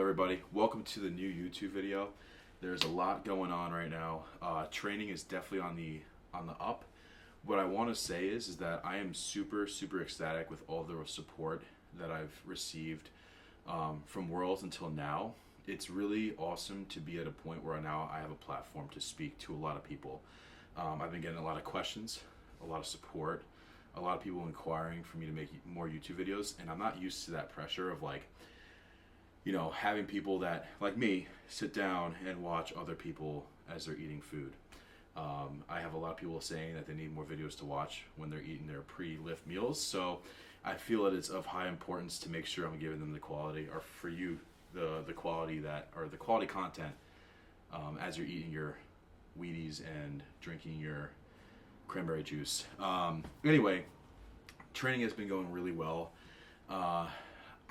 everybody? Welcome to the new YouTube video. There's a lot going on right now. Training is definitely on the up. What I want to say is that I am super ecstatic with all the support that I've received from Worlds until now. It's really awesome to be at a point where now I have a platform to speak to a lot of people. I've been getting a lot of questions, a lot of support, a lot of people inquiring for me to make more YouTube videos, and I'm not used to that pressure of having people that, like me, sit down and watch other people as they're eating food. I have a lot of people saying that they need more videos to watch when they're eating their pre-lift meals, so I feel that it's of high importance to make sure I'm giving them the quality, or for you, the quality the quality content as you're eating your Wheaties and drinking your cranberry juice. Anyway, training has been going really well.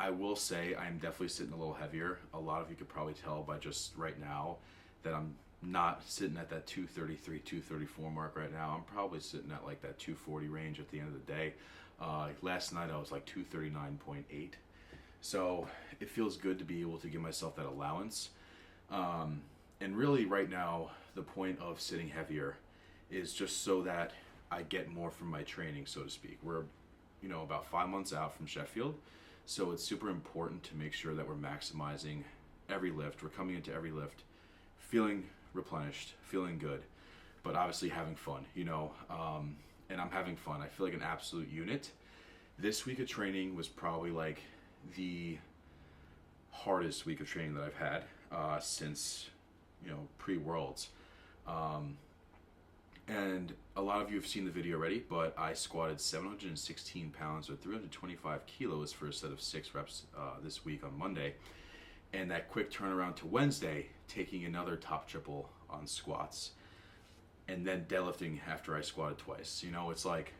I will say I'm definitely sitting a little heavier. A lot of you could probably tell by just right now that I'm not sitting at that 233, 234 mark right now. I'm probably sitting at like that 240 range at the end of the day. Last night I was like 239.8. So it feels good to be able to give myself that allowance. And really right now, the point of sitting heavier is just so that I get more from my training, so to speak. We're, about 5 months out from Sheffield. So it's super important to make sure that we're maximizing every lift. We're coming into every lift feeling replenished, feeling good, but obviously having fun, and I'm having fun. I feel like an absolute unit. This week of training was probably like the hardest week of training that I've had since, pre-Worlds. And a lot of you have seen the video already, but I squatted 716 pounds or 325 kilos for a set of 6 reps this week on Monday. And that quick turnaround to Wednesday, taking another top triple on squats. And then deadlifting after I squatted twice. It's like,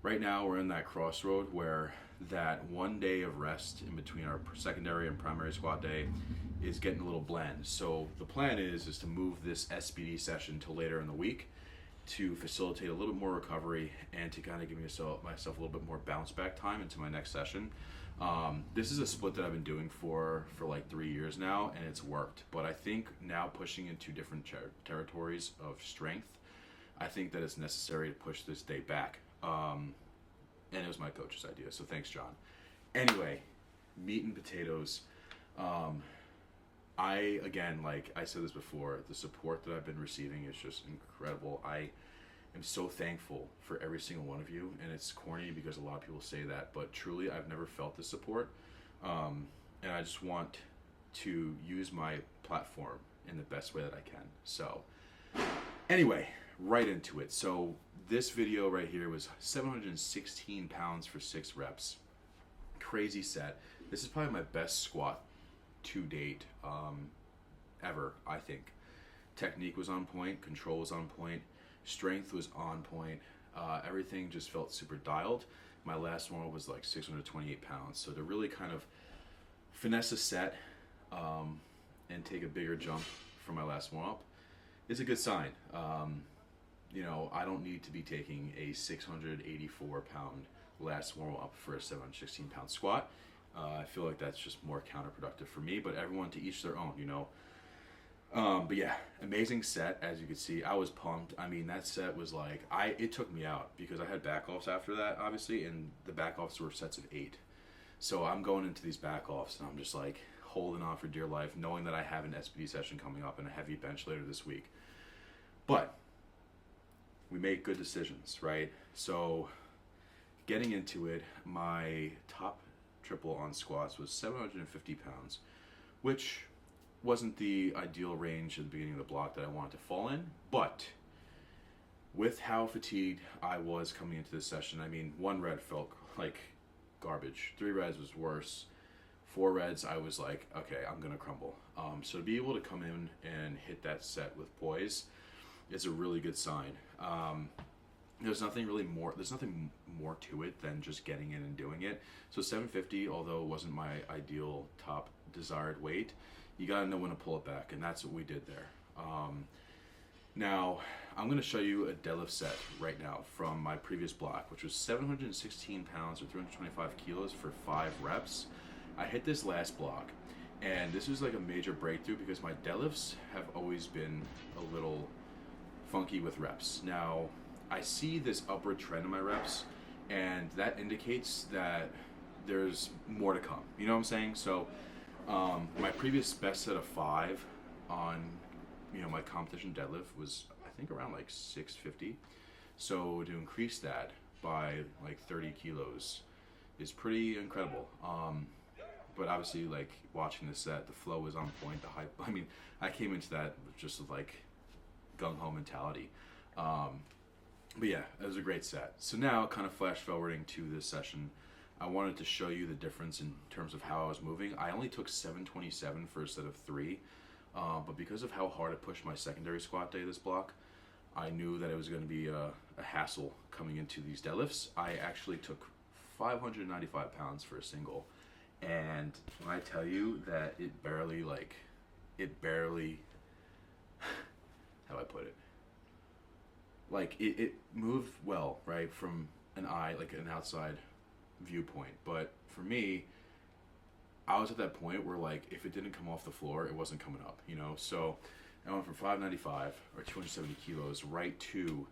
right now we're in that crossroad where that 1 day of rest in between our secondary and primary squat day is getting a little bland. So the plan is to move this SBD session to later in the week to facilitate a little bit more recovery and to kind of give myself a little bit more bounce back time into my next session. This is a split that I've been doing for like 3 years now, and it's worked. But I think now pushing into different territories of strength, I think that it's necessary to push this day back. And it was my coach's idea, so thanks, John. Anyway, meat and potatoes. Again, like I said this before, the support that I've been receiving is just incredible. I am so thankful for every single one of you, and it's corny because a lot of people say that, but truly I've never felt the support, and I just want to use my platform in the best way that I can. So anyway, right into it. So this video right here was 716 pounds for 6 reps. Crazy set. This is probably my best squat to date ever, I think. Technique was on point, control was on point, strength was on point. Everything just felt super dialed. My last one was like 628 pounds. So to really kind of finesse a set and take a bigger jump from my last warm-up is a good sign. I don't need to be taking a 684 pound last warm-up for a 716 pound squat. I feel like that's just more counterproductive for me, but everyone to each their own, But yeah, amazing set, as you can see. I was pumped. I mean, that set was like, it took me out because I had back-offs after that, obviously, and the back-offs were sets of 8. So I'm going into these back-offs, and I'm just like holding on for dear life, knowing that I have an SBD session coming up and a heavy bench later this week. But we make good decisions, right? So getting into it, my top triple on squats was 750 pounds, which wasn't the ideal range at the beginning of the block that I wanted to fall in, but with how fatigued I was coming into this session, I mean, 1 red felt like garbage, 3 reds was worse, 4 reds I was like, okay, I'm gonna crumble. So to be able to come in and hit that set with poise is a really good sign. There's nothing more to it than just getting in and doing it. So 750, although it wasn't my ideal top desired weight, you gotta know when to pull it back, and that's what we did there. Now, I'm gonna show you a deadlift set right now from my previous block, which was 716 pounds or 325 kilos for 5 reps. I hit this last block, And this was like a major breakthrough because my deadlifts have always been a little funky with reps. Now, I see this upward trend in my reps, and that indicates that there's more to come. You know what I'm saying? So, my previous best set of 5 on, my competition deadlift was, I think, around like 650. So to increase that by like 30 kilos is pretty incredible. But obviously, like watching the set, the flow was on point. The hype. I mean, I came into that just with like gung ho mentality. But yeah, it was a great set. So now, kind of flash forwarding to this session, I wanted to show you the difference in terms of how I was moving. I only took 727 for a set of 3, but because of how hard I pushed my secondary squat day this block, I knew that it was going to be a hassle coming into these deadlifts. I actually took 595 pounds for a single. And when I tell you that it barely, how do I put it? Like, it moved well, right, from an outside viewpoint. But for me, I was at that point where, like, if it didn't come off the floor, it wasn't coming up, So I went from 595, or 270 kilos, right to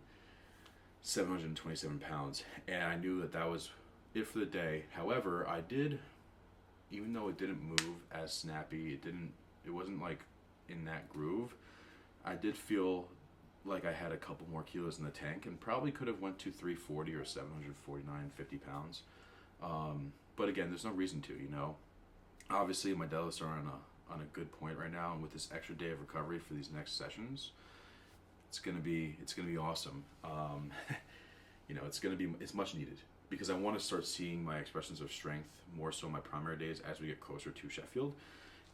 727 pounds. And I knew that was it for the day. However, I did, even though it didn't move as snappy, it wasn't like in that groove, I did feel like I had a couple more kilos in the tank and probably could have went to 340 or 749, 50 pounds. But again, there's no reason to, Obviously, my deadlifts are on a good point right now, and with this extra day of recovery for these next sessions, it's gonna be awesome. It's much needed, because I want to start seeing my expressions of strength more so in my primary days as we get closer to Sheffield.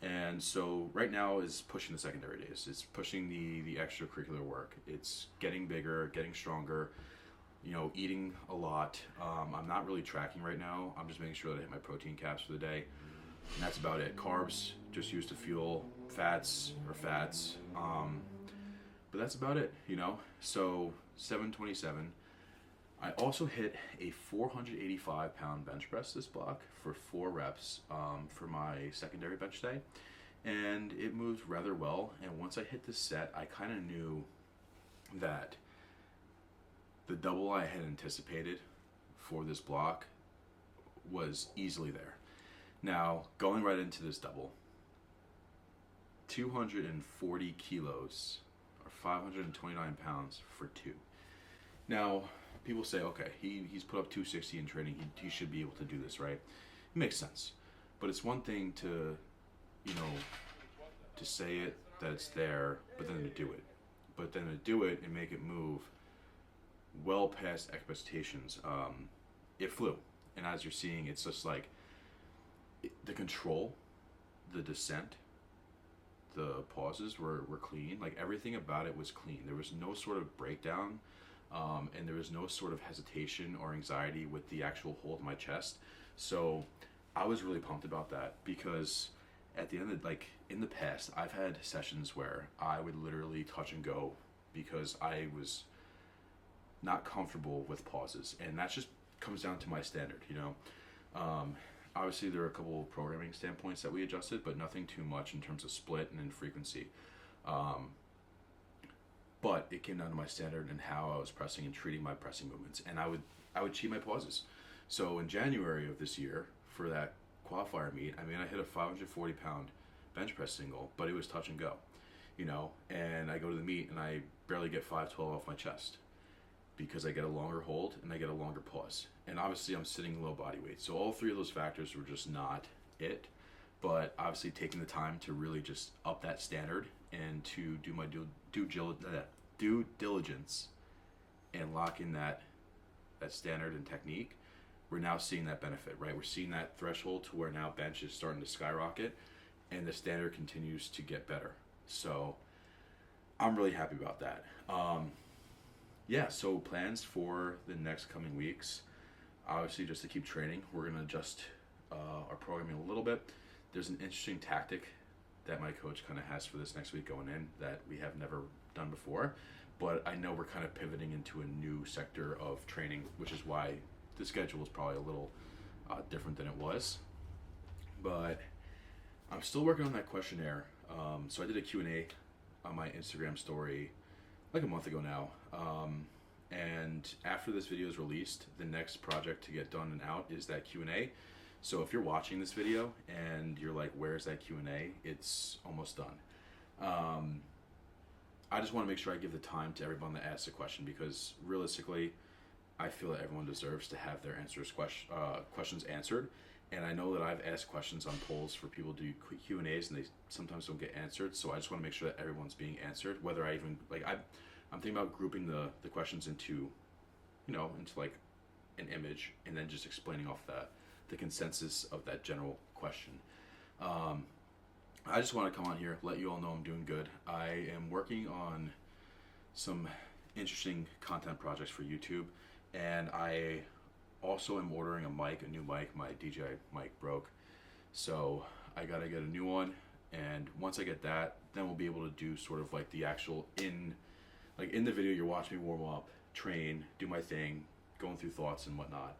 And so right now is pushing the secondary days. It's pushing the extracurricular work. It's getting bigger, getting stronger, eating a lot. I'm not really tracking right now. I'm just making sure that I hit my protein caps for the day. And that's about it. Carbs, just used to fuel. Fats. But that's about it, So 727. I also hit a 485 pound bench press this block for 4 reps for my secondary bench day. And it moved rather well. And once I hit this set, I kind of knew that the double I had anticipated for this block was easily there. Now, going right into this double, 240 kilos or 529 pounds for 2. Now, people say, okay, he's put up 260 in training, he should be able to do this, right? It makes sense. But it's one thing to, to say it, that it's there, but then to do it. But then to do it and make it move well past expectations, it flew. And as you're seeing, it's just like, the control, the descent, the pauses were clean. Like, everything about it was clean. There was no sort of breakdown, and there was no sort of hesitation or anxiety with the actual hold in my chest. So I was really pumped about that, because at the end of, in the past, I've had sessions where I would literally touch and go because I was not comfortable with pauses, and that just comes down to my standard, Obviously, there are a couple of programming standpoints that we adjusted, but nothing too much in terms of split and in frequency. But it came down to my standard and how I was pressing and treating my pressing movements, and I would cheat my pauses. So in January of this year, for that qualifier meet, I hit a 540 pound bench press single, but it was touch and go, and I go to the meet and I barely get 512 off my chest, because I get a longer hold and I get a longer pause. And obviously I'm sitting low body weight. So all 3 of those factors were just not it. But obviously taking the time to really just up that standard and to do my due diligence and lock in that standard and technique, we're now seeing that benefit, right? We're seeing that threshold to where now bench is starting to skyrocket and the standard continues to get better. So I'm really happy about that. So plans for the next coming weeks, obviously just to keep training. We're going to adjust our programming a little bit. There's an interesting tactic that my coach kind of has for this next week going in that we have never done before, but I know we're kind of pivoting into a new sector of training, which is why the schedule is probably a little different than it was. But I'm still working on that questionnaire. So I did a Q&A on my Instagram story like a month ago now. And after this video is released, the next project to get done and out is that Q&A. So if you're watching this video and you're like, where's that Q&A? It's almost done. I just want to make sure I give the time to everyone that asks a question, because realistically, I feel that everyone deserves to have their questions answered. And I know that I've asked questions on polls for people to do Q&As and they sometimes don't get answered. So I just want to make sure that everyone's being answered, whether I even, like, I'm thinking about grouping the questions into, into like an image, and then just explaining off the consensus of that general question. I just want to come on here, let you all know I'm doing good. I am working on some interesting content projects for YouTube, and I also am ordering a new mic. My DJI mic broke, so I gotta get a new one. And once I get that, then we'll be able to do sort of like the actual in the video, you're watching me warm up, train, do my thing, going through thoughts and whatnot.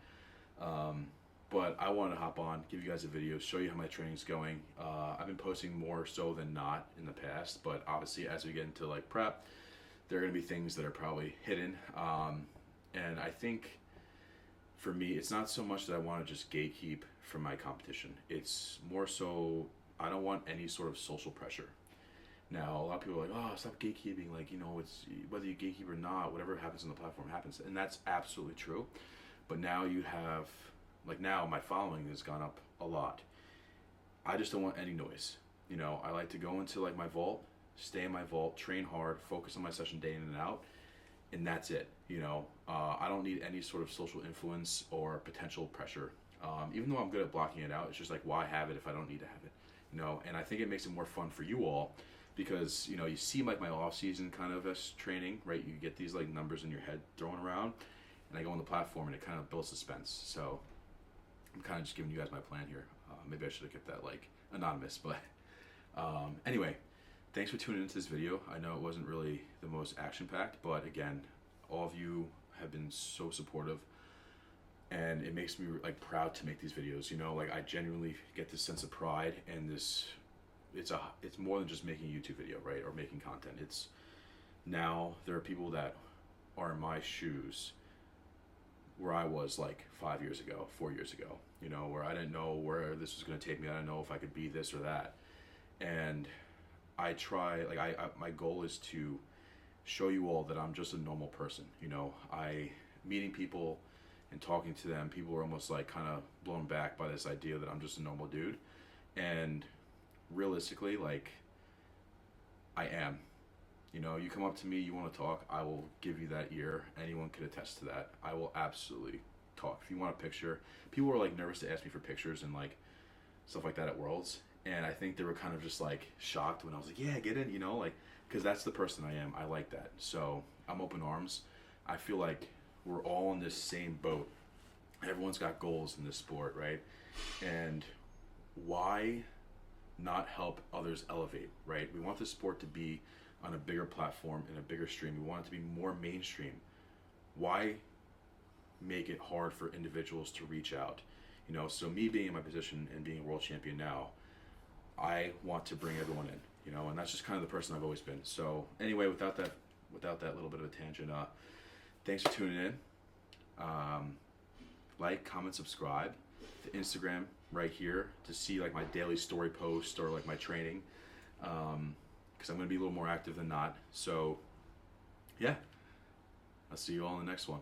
But I wanted to hop on, give you guys a video, show you how my training's going. I've been posting more so than not in the past, but obviously as we get into like prep, there are going to be things that are probably hidden. And I think for me, it's not so much that I want to just gatekeep from my competition. It's more so I don't want any sort of social pressure. Now, a lot of people are like, oh, stop gatekeeping. Like, it's whether you gatekeep or not, whatever happens on the platform happens. And that's absolutely true. But now you have, now my following has gone up a lot. I just don't want any noise. I like to go into my vault, stay in my vault, train hard, focus on my session day in and out. And that's it. I don't need any sort of social influence or potential pressure. Even though I'm good at blocking it out, it's just like, why have it if I don't need to have it? And I think it makes it more fun for you all, because you see my off season kind of as training, right? You get these numbers in your head thrown around, and I go on the platform and it kind of builds suspense. So I'm kind of just giving you guys my plan here. Maybe I should have kept that anonymous, but anyway, thanks for tuning into this video. I know it wasn't really the most action packed, but again, all of you have been so supportive, and it makes me proud to make these videos. I genuinely get this sense of pride, and it's more than just making a YouTube video, right? Or making content. It's now there are people that are in my shoes where I was 5 years ago, 4 years ago, where I didn't know where this was going to take me. I didn't know if I could be this or that. And I try, my goal is to show you all that I'm just a normal person. Meeting people and talking to them, people are almost kind of blown back by this idea that I'm just a normal dude. And realistically, I am. You come up to me, you want to talk, I will give you that ear. Anyone could attest to that. I will absolutely talk. If you want a picture, people were nervous to ask me for pictures and stuff like that at Worlds. And I think they were kind of just shocked when I was like, yeah, get in, because that's the person I am. I like that. So I'm open arms. I feel like we're all in this same boat. Everyone's got goals in this sport, right? And why not help others elevate, right? We want the sport to be on a bigger platform and a bigger stream. We want it to be more mainstream. Why make it hard for individuals to reach out? So me being in my position and being a world champion now, I want to bring everyone in, and that's just kind of the person I've always been. So anyway, without that little bit of a tangent, thanks for tuning in. Like, comment, subscribe. The Instagram right here to see my daily story post or my training, because I'm going to be a little more active than not. So yeah, I'll see you all in the next one.